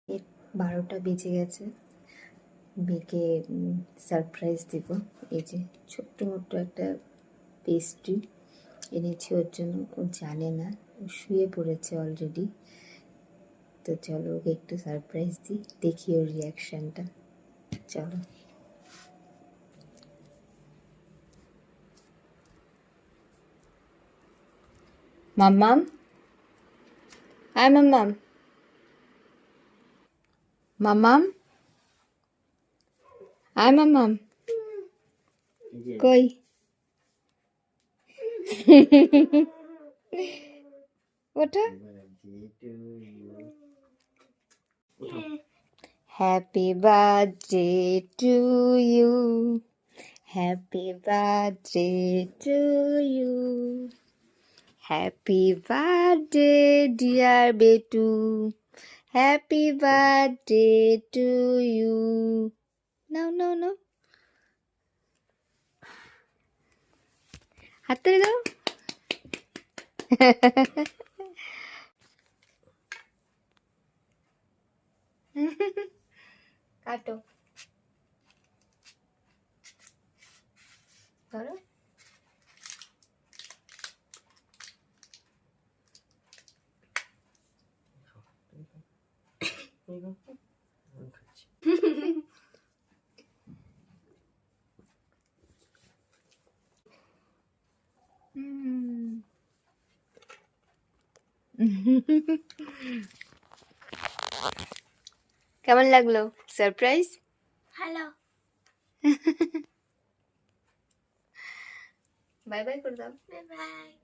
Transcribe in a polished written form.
12টা বেজে গেছে। মেয়েকে সারপ্রাইজ দিব। এই যে ছোট্ট মোট্ট একটা পেস্ট্রি এনেছি ওর জন্য। ও জানে না, ও শুয়ে পড়েছে অলরেডি। তো চলো ওকে একটু সারপ্রাইজ দিই, দেখি ওর রিয়াকশানটা। চলো। মাম্মাম, হাই মাম্মাম। মাম্মাম, হাই মাম্মাম। কই? ওটা happy birthday to you, happy birthday to you, happy birthday dear বেটু, হ্যাপি বার্থডে টু ইউ। নাও নাও নাও, হাত তুলে দাও। কাটো, ধরো। কেমন লাগলো সারপ্রাইজ? হ্যালো, বাই বাই করে দাও। Bye bye.